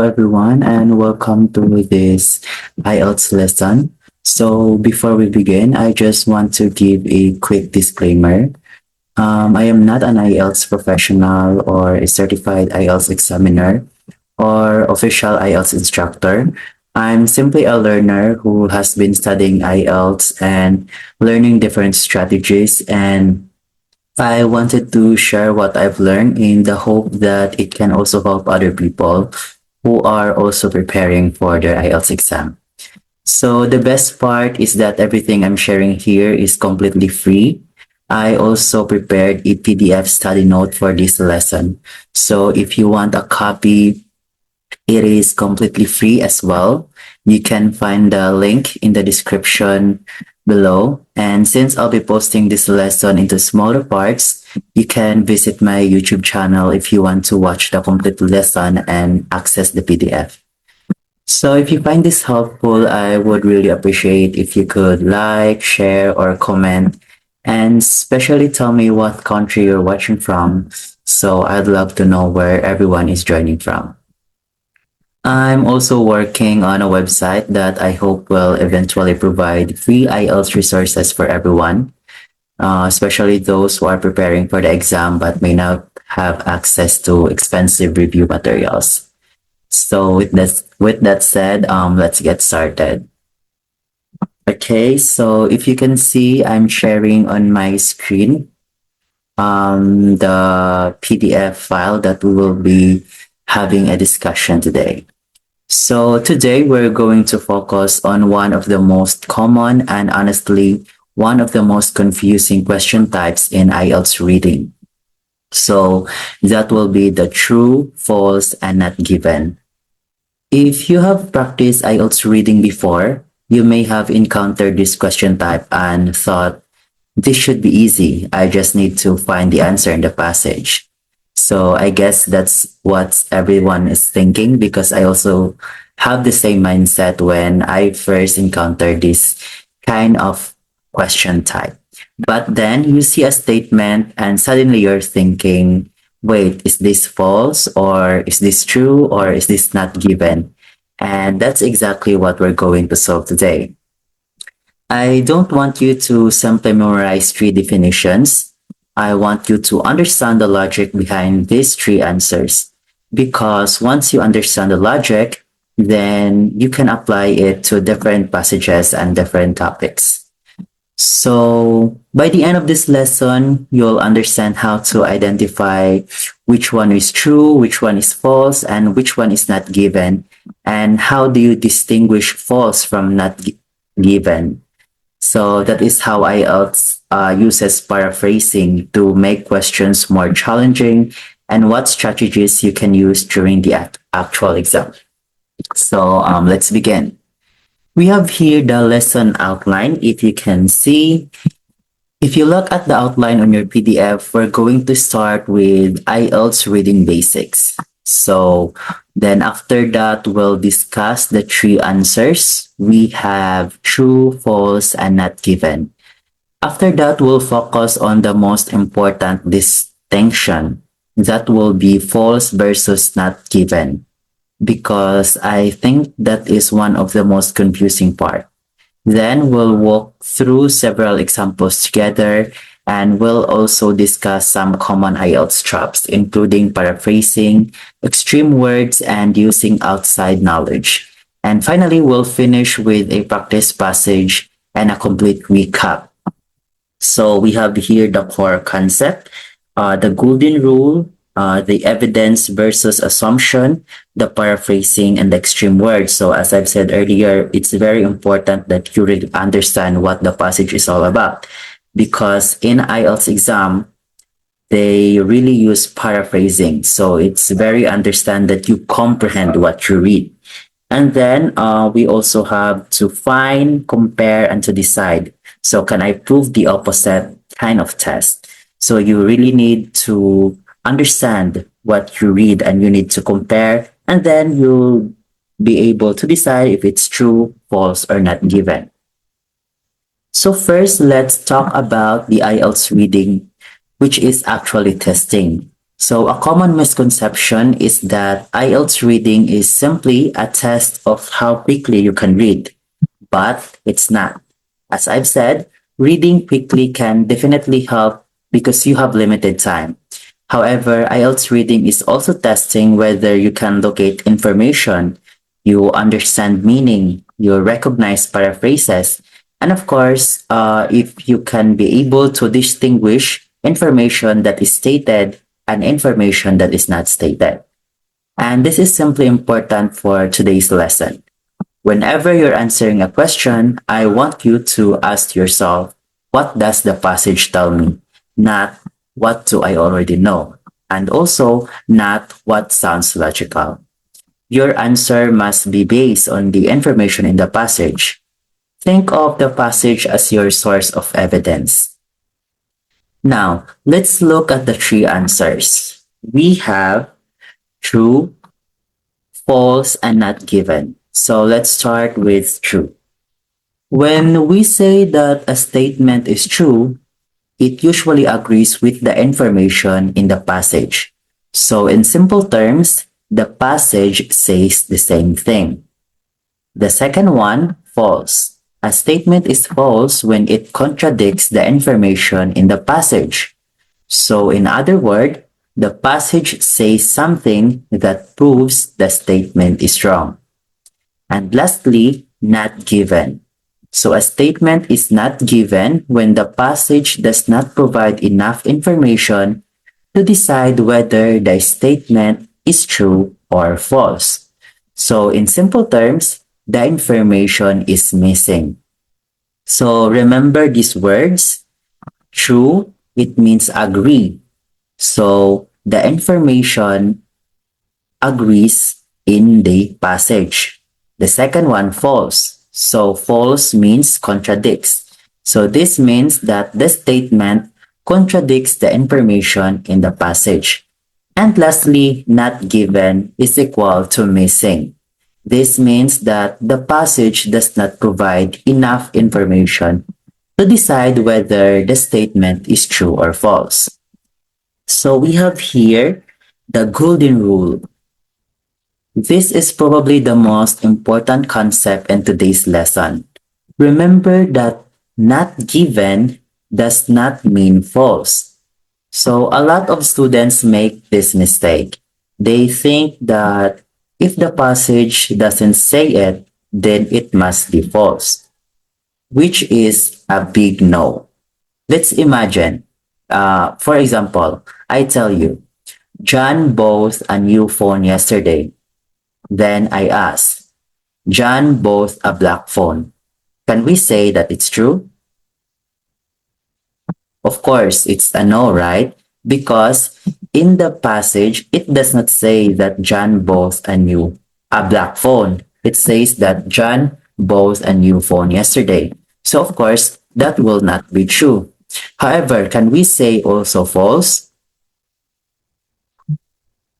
everyone, and welcome to this Ielts lesson. So, before we begin, I just want to give a quick disclaimer. I am not an Ielts professional or a certified Ielts examiner or official Ielts instructor. I'm simply a learner who has been studying Ielts and learning different strategies, and I wanted to share what I've learned in the hope that it can also help other people who are also preparing for their IELTS exam. So the best part is that everything I'm sharing here is completely free. I also prepared a PDF study note for this lesson. So if you want a copy, it is completely free as well. You can find the link in the description below. And since I'll be posting this lesson into smaller parts, you can visit my YouTube channel if you want to watch the complete lesson and access the PDF. So if you find this helpful, I would really appreciate if you could like, share, or comment, and especially tell me what country you're watching from. So I'd love to know where everyone is joining from. I'm also working on a website that I hope will eventually provide free IELTS resources for everyone, especially those who are preparing for the exam but may not have access to expensive review materials. So with that said, let's get started. Okay, so if you can see, I'm sharing on my screen the PDF file that we will be having a discussion today. So today we're going to focus on one of the most common and honestly one of the most confusing question types in IELTS reading. So that will be the true, false, and not given. If you have practiced IELTS reading before, you may have encountered this question type and thought, this should be easy. I just need to find the answer in the passage. So I guess that's what everyone is thinking because I also have the same mindset when I first encountered this kind of question type. But then you see a statement and suddenly you're thinking, wait, is this false or is this true or is this not given? And that's exactly what we're going to solve today. I don't want you to simply memorize three definitions. I want you to understand the logic behind these three answers. Because once you understand the logic, then you can apply it to different passages and different topics. So by the end of this lesson, you'll understand how to identify which one is true, which one is false, and which one is not given, and how do you distinguish false from not given. So that is how IELTS uses paraphrasing to make questions more challenging and what strategies you can use during the actual exam. So let's begin. We have here the lesson outline. If you can see, if you look at the outline on your PDF, we're going to start with IELTS reading basics. So then after that, we'll discuss the three answers. We have true, false, and not given. After that, we'll focus on the most important distinction. That will be false versus not given. Because I think that is one of the most confusing part. Then we'll walk through several examples together and we'll also discuss some common IELTS traps, including paraphrasing, extreme words, and using outside knowledge. And finally, we'll finish with a practice passage and a complete recap. So we have here the core concept, the golden rule, the evidence versus assumption, the paraphrasing, and the extreme words. So as I've said earlier, it's very important that you really understand what the passage is all about. Because in IELTS exam, they really use paraphrasing. So it's very understand that you comprehend what you read. And then we also have to find, compare, and to decide. So can I prove the opposite kind of test? So you really need to understand what you read and you need to compare, and then you'll be able to decide if it's true, false, or not given. So first, let's talk about the IELTS reading, which is actually testing. So a common misconception is that IELTS reading is simply a test of how quickly you can read, but it's not. As I've said, reading quickly can definitely help because you have limited time. However, IELTS reading is also testing whether you can locate information, you understand meaning, you recognize paraphrases, and of course, if you can be able to distinguish information that is stated and information that is not stated. And this is simply important for today's lesson. Whenever you're answering a question, I want you to ask yourself, what does the passage tell me? Not what do I already know? And also not what sounds logical. Your answer must be based on the information in the passage. Think of the passage as your source of evidence. Now, let's look at the three answers. We have true, false, and not given. So let's start with true. When we say that a statement is true, it usually agrees with the information in the passage. So in simple terms, the passage says the same thing. The second one, false. A statement is false when it contradicts the information in the passage. So in other words, the passage says something that proves the statement is wrong. And lastly, not given. So a statement is not given when the passage does not provide enough information to decide whether the statement is true or false. So in simple terms, the information is missing. So remember these words. True, it means agree. So the information agrees in the passage. The second one, false. So false means contradicts. So this means that the statement contradicts the information in the passage. And lastly, not given is equal to missing. This means that the passage does not provide enough information to decide whether the statement is true or false. So we have here the golden rule. This is probably the most important concept in today's lesson. Remember that not given does not mean false. So a lot of students make this mistake. They think that if the passage doesn't say it, then it must be false, which is a big no. Let's imagine, for example, I tell you, John bought a new phone yesterday. Then I ask, John bought a black phone. Can we say that it's true? Of course, it's a no, right? Because in the passage, it does not say that John bought a black phone. It says that John bought a new phone yesterday. So of course, that will not be true. However, can we say also false?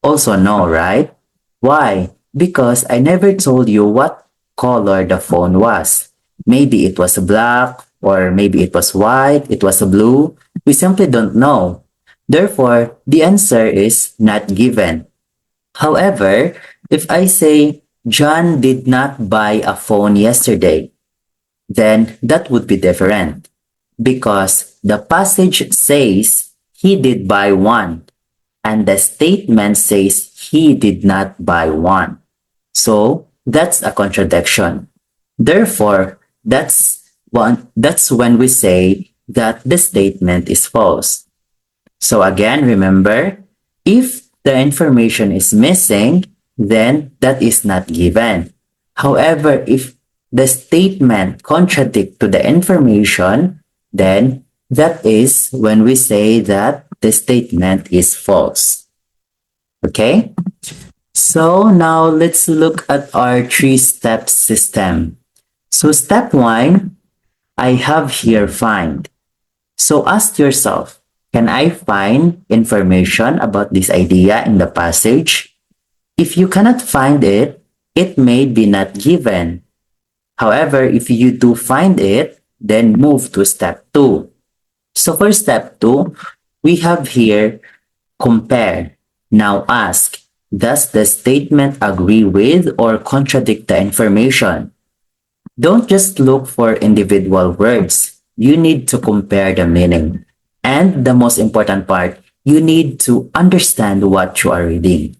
Also no, right? Why? Because I never told you what color the phone was. Maybe it was black, or maybe it was white, it was blue. We simply don't know. Therefore, the answer is not given. However, if I say John did not buy a phone yesterday, then that would be different because the passage says he did buy one and the statement says he did not buy one. So that's a contradiction. Therefore, that's when we say that the statement is false. So again, remember, if the information is missing, then that is not given. However, if the statement contradicts to the information, then that is when we say that the statement is false. Okay? So now let's look at our three-step system. So step 1, I have here find. So ask yourself, can I find information about this idea in the passage? If you cannot find it, it may be not given. However, if you do find it, then move to step 2. So for step 2, we have here Compare. Now ask, does the statement agree with or contradict the information? Don't just look for individual words. You need to compare the meaning. And the most important part, you need to understand what you are reading.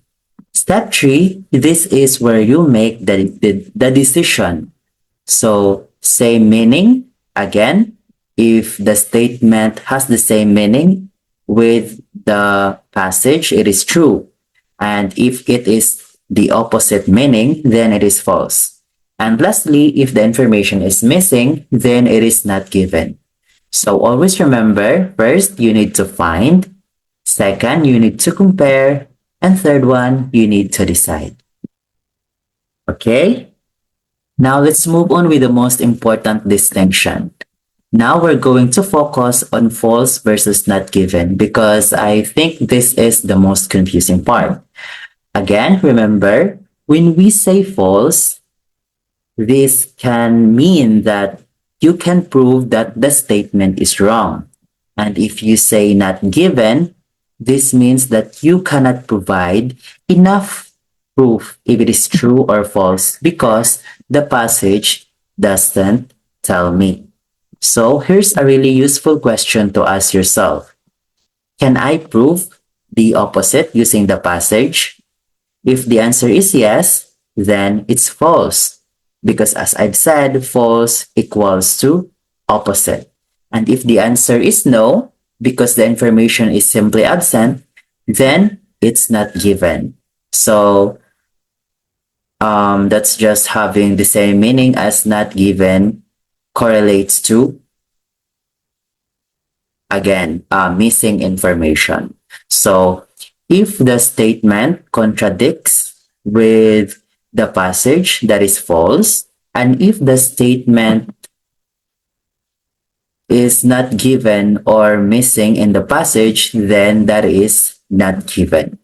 Step 3, this is where you make the decision. So, same meaning, again, if the statement has the same meaning with the passage, it is true. And if it is the opposite meaning, then it is false. And lastly, if the information is missing, then it is not given. So always remember, first, you need to find. Second, you need to compare. And third one, you need to decide. Okay? Now let's move on with the most important distinction. Now we're going to focus on false versus not given because I think this is the most confusing part. Again, remember, when we say false, this can mean that you can prove that the statement is wrong. And if you say not given, this means that you cannot provide enough proof if it is true or false because the passage doesn't tell me. So here's a really useful question to ask yourself. Can I prove the opposite using the passage? If the answer is yes, then it's false. Because as I've said, false equals to opposite. And if the answer is no, because the information is simply absent, then it's not given. So that's just having the same meaning as not given correlates to, again, missing information. So if the statement contradicts with the passage, that is false. And if the statement is not given or missing in the passage, then that is not given.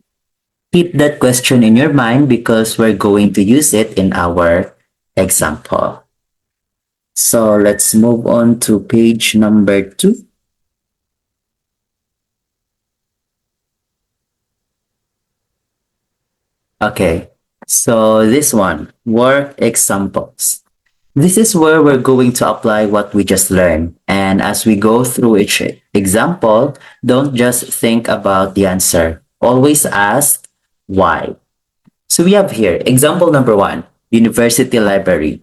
Keep that question in your mind because we're going to use it in our example. So let's move on to page number 2. Okay, so this one, work examples. This is where we're going to apply what we just learned. And as we go through each example, don't just think about the answer. Always ask why. So we have here, example number 1, university library.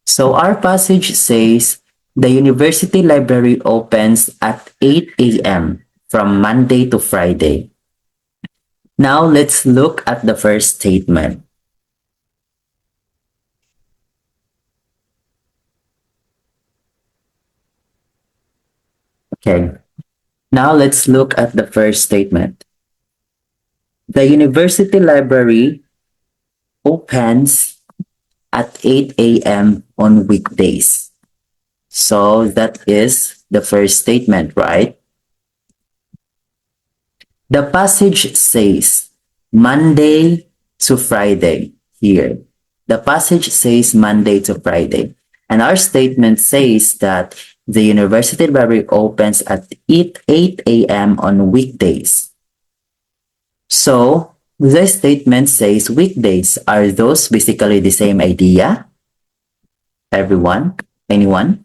So our passage says, the university library opens at 8 a.m. from Monday to Friday. Now let's look at the first statement. Okay, now let's look at the first statement. The university library opens at 8 a.m. on weekdays. So that is the first statement, right? The passage says Monday to Friday here. The passage says Monday to Friday. And our statement says that the university library opens at 8 a.m. on weekdays. So the statement says weekdays. Are those basically the same idea? Everyone? Anyone?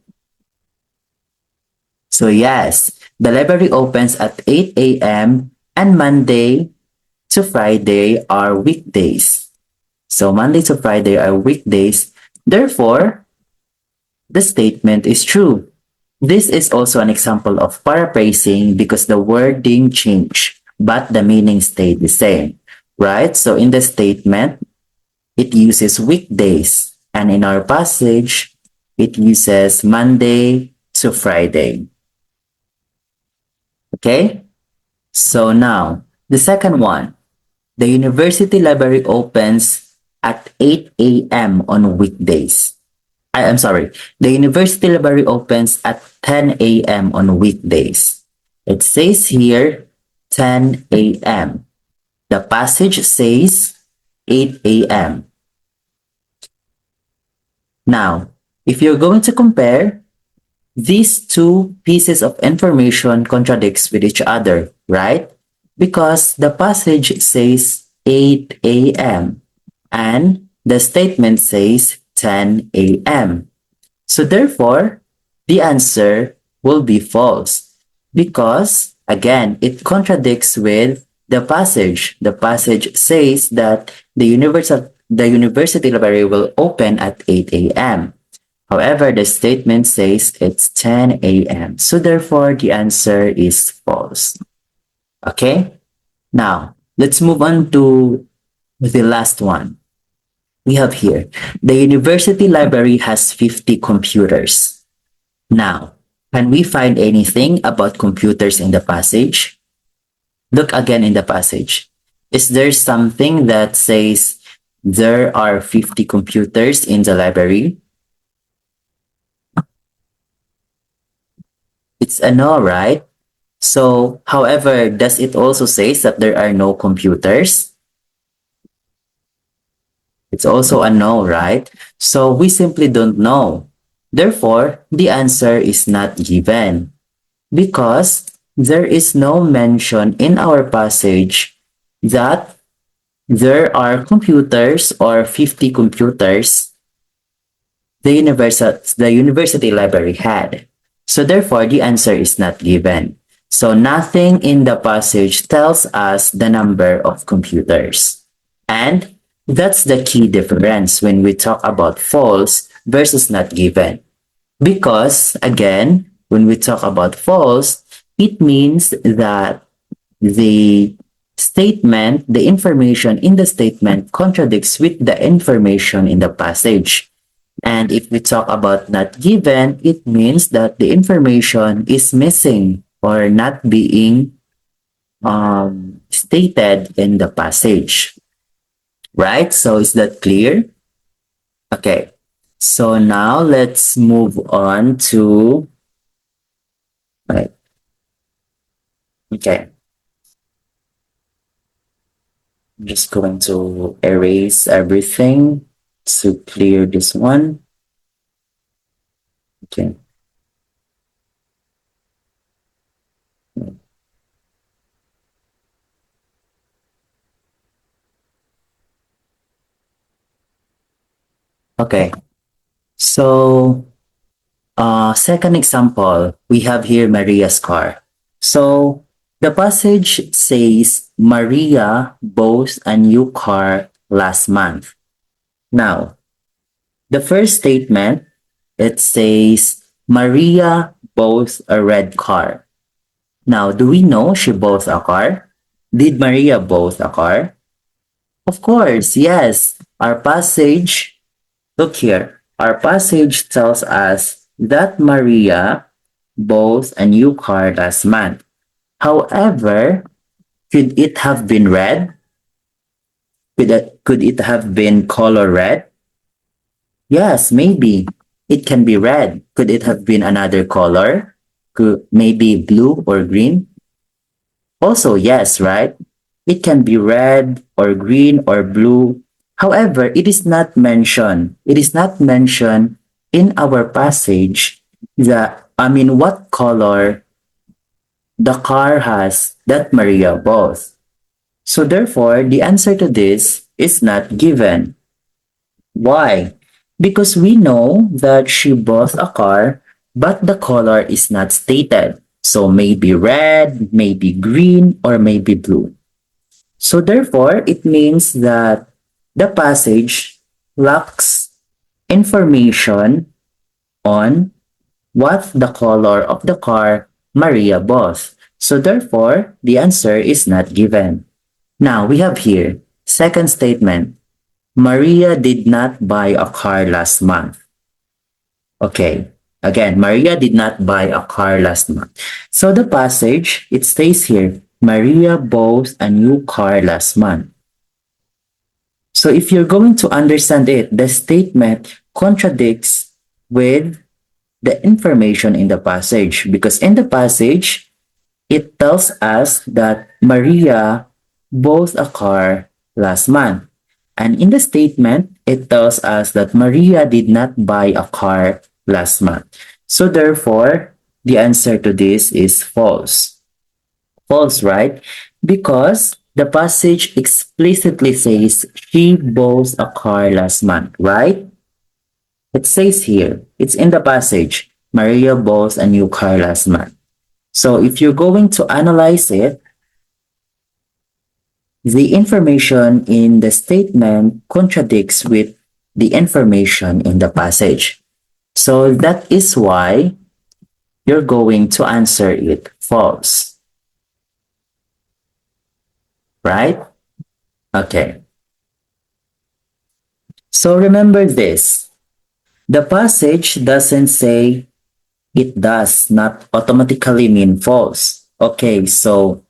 So yes, the library opens at 8 a.m. and Monday to Friday are weekdays. So Monday to Friday are weekdays. Therefore, the statement is true. This is also an example of paraphrasing because the wording changed, but the meaning stayed the same, right? So in the statement, it uses weekdays. And in our passage, it uses Monday to Friday. Okay? So now, the second one, the university library opens at 8 a.m. on weekdays. I'm sorry, the university library opens at 10 a.m. on weekdays. It says here 10 a.m. The passage says 8 a.m. Now, if you're going to compare, these two pieces of information contradicts with each other, right? Because the passage says 8 a.m. and the statement says 10 a.m. So therefore, the answer will be false because again, it contradicts with the passage. The passage says that the university library will open at 8 a.m. However, the statement says it's 10 a.m. So therefore, the answer is false. Okay? Now, let's move on to the last one. We have here, the university library has 50 computers. Now, can we find anything about computers in the passage? Look again in the passage. Is there something that says there are 50 computers in the library? It's a no, right? So, however, does it also say that there are no computers? It's also a no, right? So we simply don't know. Therefore, the answer is not given because there is no mention in our passage that there are computers or 50 computers the university library had. So therefore, the answer is not given. So nothing in the passage tells us the number of computers. And that's the key difference when we talk about false versus not given. Because again, when we talk about false, it means that the the information in the statement contradicts with the information in the passage. And if we talk about not given, it means that the information is missing or not being stated in the passage. Right? So is that clear? Okay. So now let's move on to, right. Okay. I'm just going to erase everything to clear this one. Okay. Okay. So, second example, we have here Maria's car. So, the passage says Maria bought a new car last month. Now, the first statement, it says Maria bought a red car. Now, do we know she bought a car? Did Maria bought a car? Of course, yes. Our passage, look here, our passage tells us that Maria bought a new car last month. However, could it have been red? Could it have been color red? Yes, maybe. It can be red. Could it have been another color? Could maybe blue or green? Also, yes, right? It can be red or green or blue. However, it is not mentioned. It is not mentioned in our passage what color the car has that Maria bought. So therefore, the answer to this is not given. Why? Because we know that she bought a car, but the color is not stated. So maybe red, maybe green, or maybe blue. So therefore, it means that the passage lacks information on what the color of the car Maria bought. So therefore, the answer is not given. Now we have here, second statement. Maria did not buy a car last month. Okay. Again, Maria did not buy a car last month. So the passage, it stays here, Maria bought a new car last month. So if you're going to understand it, the statement contradicts with the information in the passage because in the passage, it tells us that Maria bought a car last month. And in the statement, it tells us that Maria did not buy a car last month. So therefore, the answer to this is false. False, right? Because the passage explicitly says she bought a car last month, right? It says here, it's in the passage, Maria bought a new car last month. So if you're going to analyze it, the information in the statement contradicts with the information in the passage. So that is why you're going to answer it false, right? Okay. So remember this. The passage doesn't say it does not automatically mean false. Okay, so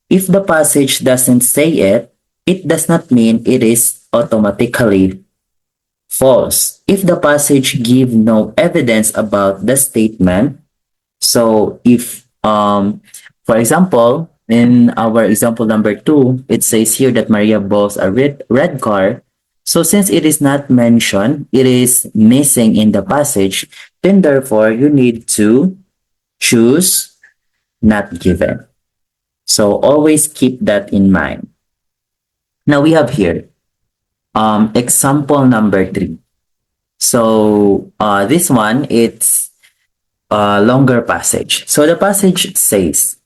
if the passage doesn't say it, it does not mean it is automatically false. If the passage give no evidence about the statement, so if for example, in our example number 2, it says here that Maria bought a red car. So since it is not mentioned, it is missing in the passage, then therefore you need to choose not given. So always keep that in mind. Now we have here example number 3. So this one, it's a longer passage. So the passage says,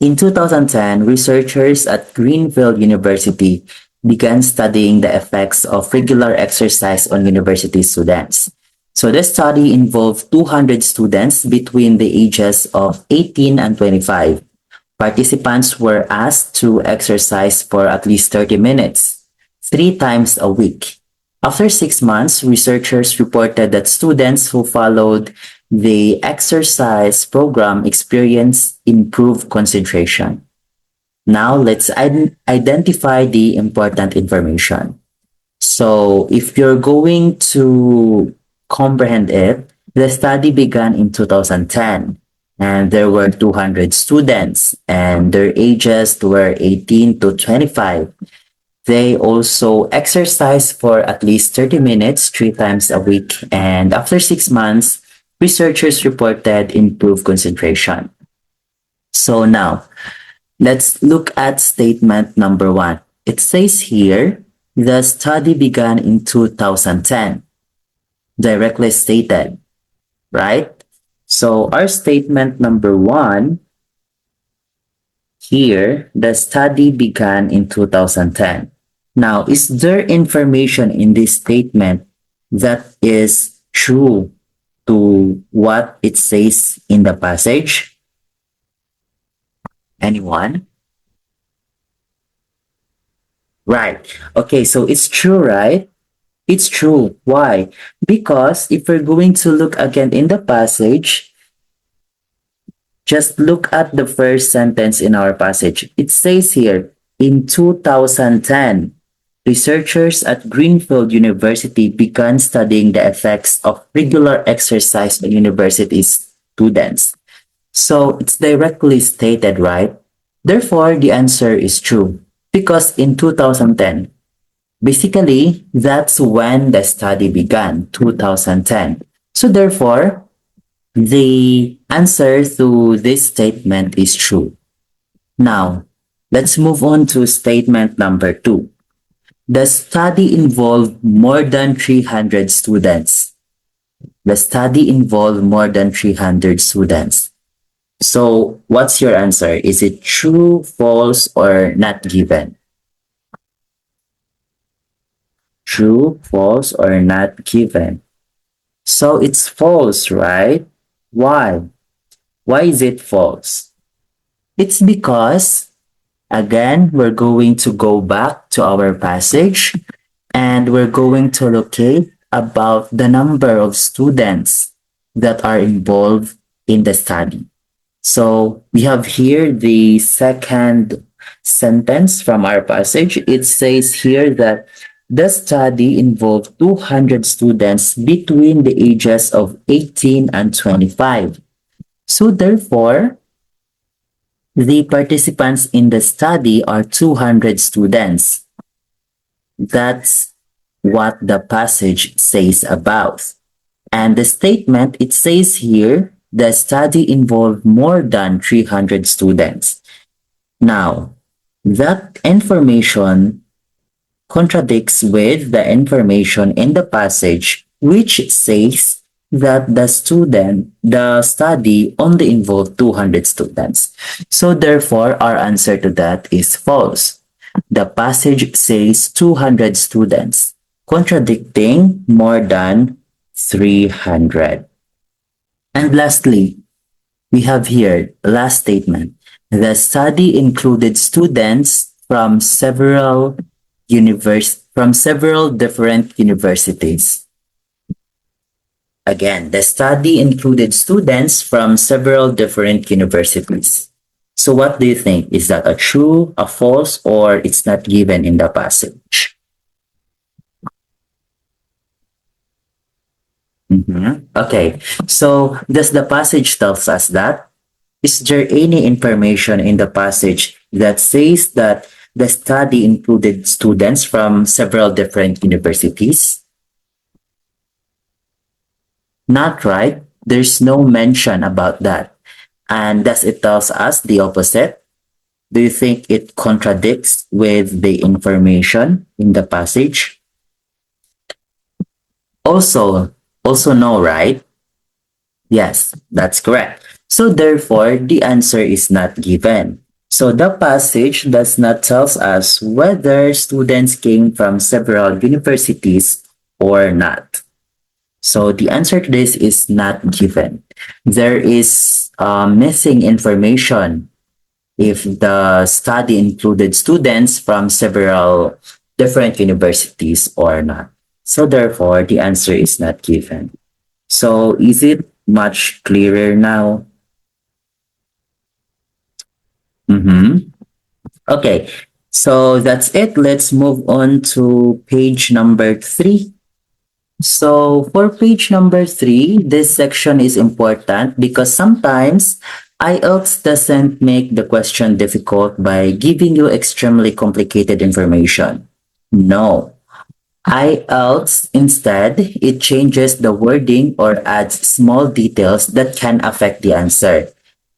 in 2010, researchers at Greenfield University began studying the effects of regular exercise on university students. So the study involved 200 students between the ages of 18 and 25. Participants were asked to exercise for at least 30 minutes, 3 times a week. After 6 months, researchers reported that students who followed the exercise program experienced improved concentration. Now let's identify the important information. So if you're going to comprehend it, the study began in 2010 and there were 200 students and their ages were 18 to 25. They also exercise for at least 30 minutes 3 times a week, and after 6 months, researchers reported improved concentration. So now, let's look at statement number 1. It says here, the study began in 2010. Directly stated, right? So our statement number 1 here, the study began in 2010. Now, is there information in this statement that is true to what it says in the passage? Anyone? Right. Okay, so it's true, right? It's true. Why? Because if we're going to look again in the passage, just look at the first sentence in our passage. It says here, in 2010, researchers at Greenfield University began studying the effects of regular exercise on university students. So it's directly stated, right? Therefore, the answer is true because in 2010, basically, that's when the study began, 2010. So therefore, the answer to this statement is true. Now, let's move on to statement number 2. The study involved more than 300 students. The study involved more than 300 students. So, what's your answer? Is it true, false, or not given? True, false, or not given? So, it's false, right? Why? Why is it false? It's because, again, we're going to go back to our passage and we're going to locate about the number of students that are involved in the study. So we have here the second sentence from our passage. It says here that the study involved 200 students between the ages of 18 and 25. So therefore, the participants in the study are 200 students. That's what the passage says about. And the statement, it says here, the study involved more than 300 students. Now, That information contradicts with the information in the passage which says that the study only involved 200 students. So therefore, our answer to that is false. The passage says 200 students, contradicting more than 300. And lastly, we have here last statement. The study included students from several different universities. Again, the study included students from several different universities. So what do you think? Is that a true, a false, or it's not given in the passage? Okay, so does the passage tells us that? Is there any information in the passage that says that the study included students from several different universities? Not right. There's no mention about that. And thus it tells us the opposite. Do you think it contradicts with the information in the passage? Also no, right? Yes, that's correct. So therefore, the answer is not given. So the passage does not tell us whether students came from several universities or not. So the answer to this is not given. There is missing information if the study included students from several different universities or not. So therefore, the answer is not given. So is it much clearer now? Mm-hmm. Okay, so that's it. Let's move on to page number 3. So for page number 3, this section is important because sometimes IELTS doesn't make the question difficult by giving you extremely complicated information. No. IELTS instead, it changes the wording or adds small details that can affect the answer.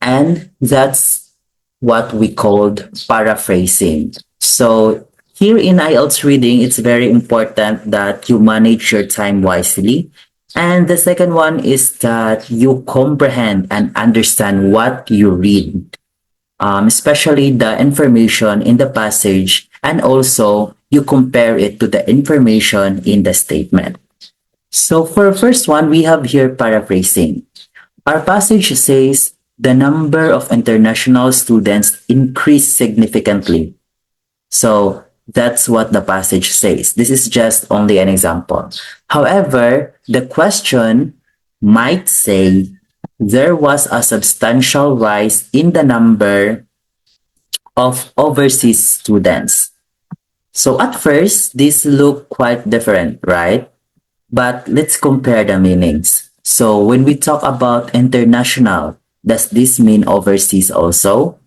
And that's what we called paraphrasing. So here in IELTS reading, it's very important that you manage your time wisely. And the second one is that you comprehend and understand what you read, especially the information in the passage, and also you compare it to the information in the statement. So for first one, we have here paraphrasing. Our passage says the number of international students increased significantly. So that's what the passage says. This is just only an example. However, the question might say there was a substantial rise in the number of overseas students. So at first, these look quite different, right? But let's compare the meanings. So when we talk about international, does this mean overseas also?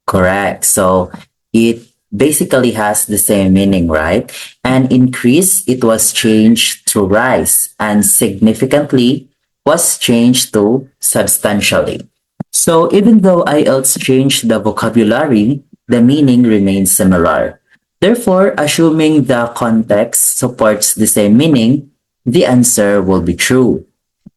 Correct. So it basically has the same meaning, right? And increase, it was changed to rise, and significantly was changed to substantially. So even though IELTS changed the vocabulary, the meaning remains similar. Therefore, assuming the context supports the same meaning, the answer will be true.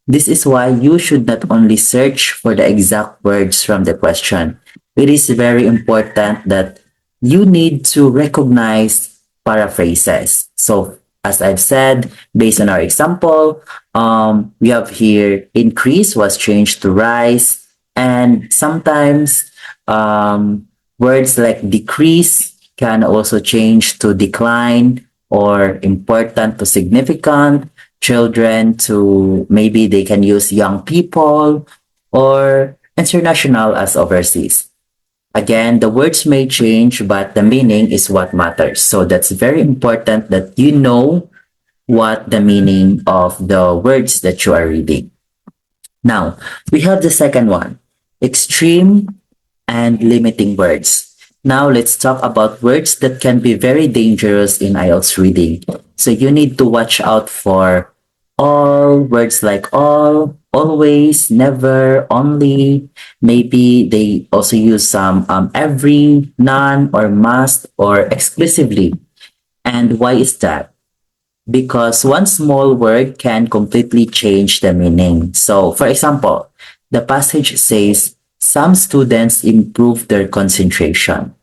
This is why you should not only search for the exact words from the question. It is very important that you need to recognize paraphrases. So as I've said, based on our example, we have here increase was changed to rise, and sometimes words like decrease can also change to decline, or important to significant, children to maybe they can use young people, or international as overseas. Again, the words may change, but the meaning is what matters. So that's very important that you know what the meaning of the words that you are reading. Now, we have the second one, extreme and limiting words. Now, let's talk about words that can be very dangerous in IELTS reading. So you need to watch out for all words like all always, never, only. Maybe they also use some every, none, or must, or exclusively. And why is that? Because one small word can completely change the meaning. So, for example, the passage says, some students improve their concentration.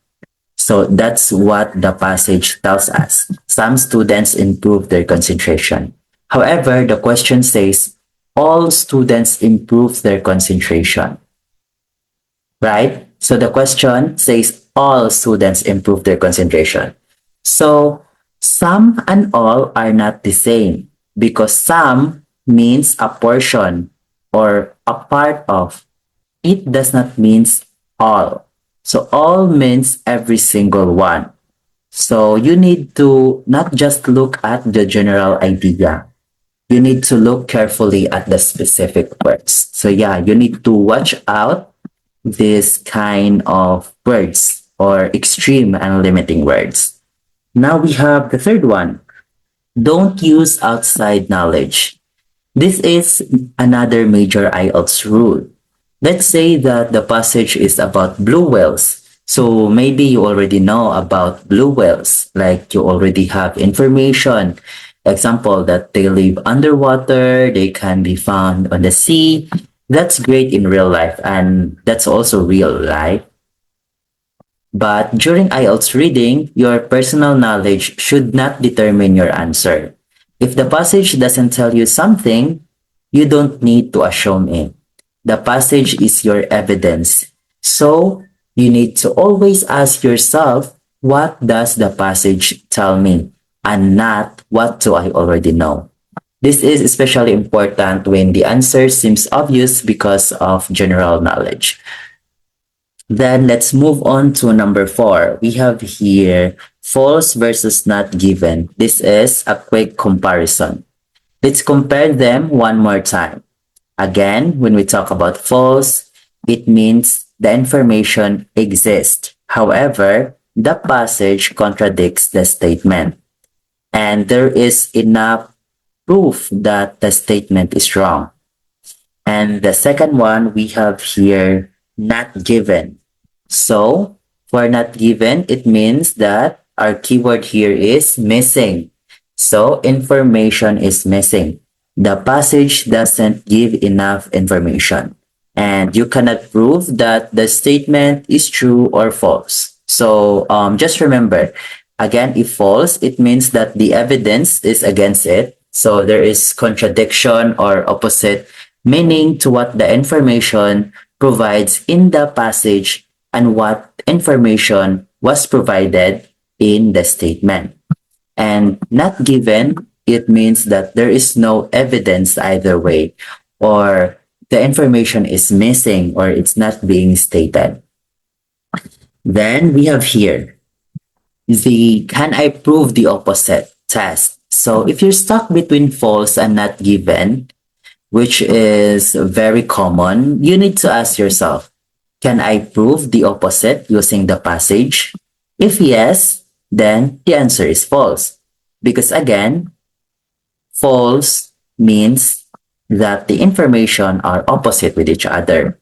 So that's what the passage tells us. Some students improve their concentration. However, the question says, all students improve their concentration, right? So the question says, all students improve their concentration. So some and all are not the same because some means a portion or a part of. It does not mean all. So all means every single one. So you need to not just look at the general idea. You need to look carefully at the specific words. So yeah, you need to watch out this kind of words or extreme and limiting words. Now we have the third one. Don't use outside knowledge. This is another major IELTS rule. Let's say that the passage is about blue whales. So maybe you already know about blue whales, like you already have information. Example that they live underwater, they can be found on the sea. That's great in real life and that's also real life. But during IELTS reading, your personal knowledge should not determine your answer. If the passage doesn't tell you something, you don't need to assume it. The passage is your evidence. So, you need to always ask yourself, what does the passage tell me? And not, what do I already know? This is especially important when the answer seems obvious because of general knowledge. Then let's move on to number 4. We have here false versus not given. This is a quick comparison. Let's compare them one more time. Again, when we talk about false, it means the information exists. However, the passage contradicts the statement. And there is enough proof that the statement is wrong. And the second one we have here, not given. So, for not given, it means that our keyword here is missing. So, information is missing. The passage doesn't give enough information. And you cannot prove that the statement is true or false. So, just remember, again, if false, it means that the evidence is against it. So, there is contradiction or opposite meaning to what the information provides in the passage and what information was provided in the statement. And not given, it means that there is no evidence either way, or the information is missing or it's not being stated. Then we have here the can I prove the opposite test. So if you're stuck between false and not given, which is very common, you need to ask yourself, can I prove the opposite using the passage? If yes, then the answer is false. Because again, false means that the information are opposite with each other.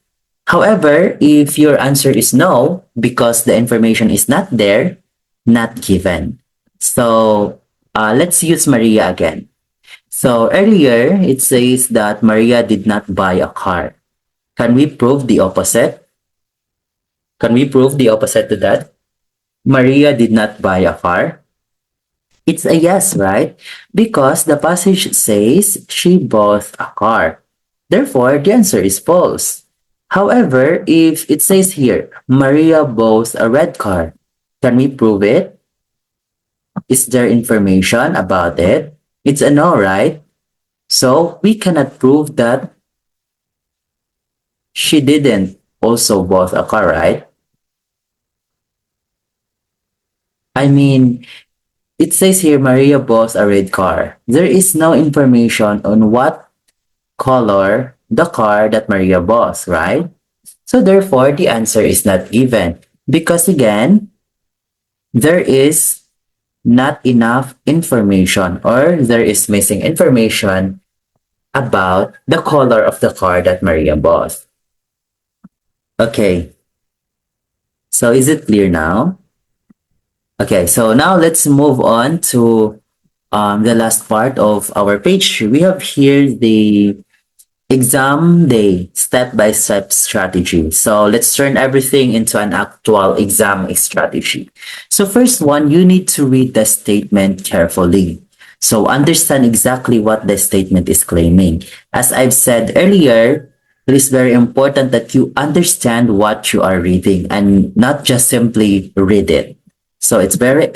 However, if your answer is no, because the information is not there, not given. So let's use Maria again. So earlier, it says that Maria did not buy a car. Can we prove the opposite? Can we prove the opposite to that? Maria did not buy a car. It's a yes, right? Because the passage says she bought a car. Therefore, the answer is false. However, if it says here, Maria bought a red car, can we prove it? Is there information about it? It's a no, right? So, we cannot prove that she didn't also bought a car, right? I mean, it says here Maria bought a red car. There is no information on what color the car that Maria bought, right? So therefore, the answer is not given. Because again, there is not enough information or there is missing information about the color of the car that Maria bought. Okay, so is it clear now? Okay, so now let's move on to the last part of our page. We have here the exam day step-by-step strategy. So let's turn everything into an actual exam strategy. So first one, you need to read the statement carefully. So understand exactly what the statement is claiming. As I've said earlier, it is very important that you understand what you are reading and not just simply read it. So it's very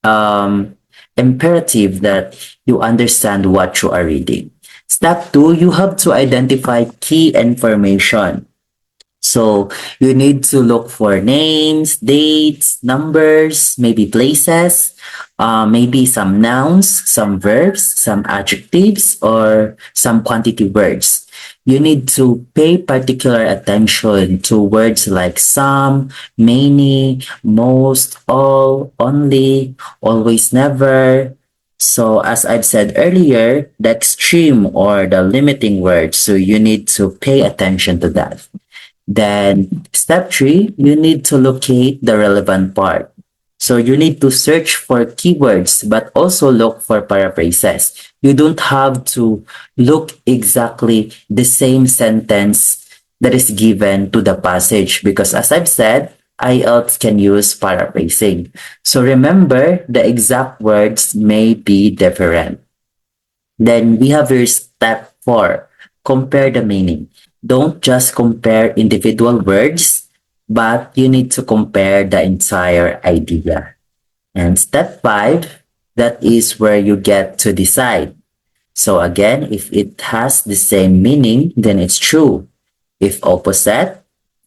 um, imperative that you understand what you are reading. Step two, you have to identify key information. So you need to look for names, dates, numbers, maybe places, maybe some nouns, some verbs, some adjectives, or some quantity words. You need to pay particular attention to words like some, many, most, all, only, always, never. So as I've said earlier, the extreme or the limiting words, so you need to pay attention to that. Then step three, you need to locate the relevant part. So you need to search for keywords, but also look for paraphrases. You don't have to look exactly the same sentence that is given to the passage because as I've said, Ielts can use paraphrasing. So remember, the exact words may be different. Then we have your step four, compare the meaning. Don't just compare individual words, but you need to compare the entire idea. And step five, that is where you get to decide. So again, if it has the same meaning, then it's true. If opposite,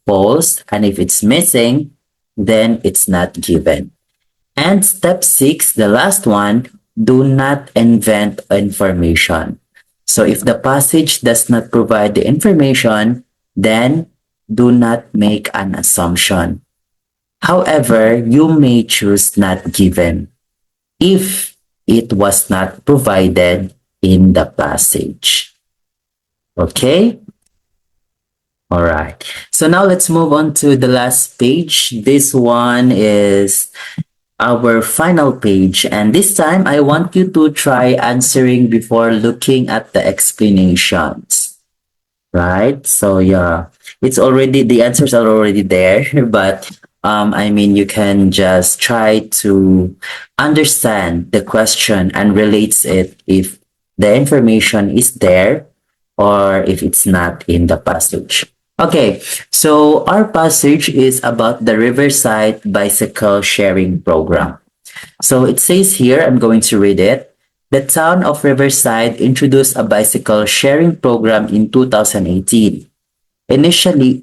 false, and if it's missing, then it's not given. And step six, the last one, do not invent information. So if the passage does not provide the information, then do not make an assumption. However, you may choose not given if it was not provided in the passage. Okay? All right. So now let's move on to the last page. This one is our final page. And this time, I want you to try answering before looking at the explanations. Right? So yeah, it's already, the answers are already there, but I mean, you can just try to understand the question and relates it if the information is there or if it's not in the passage. Okay, so our passage is about the Riverside Bicycle Sharing Program. So it says here, I'm going to read it. The town of Riverside introduced a bicycle sharing program in 2018. Initially,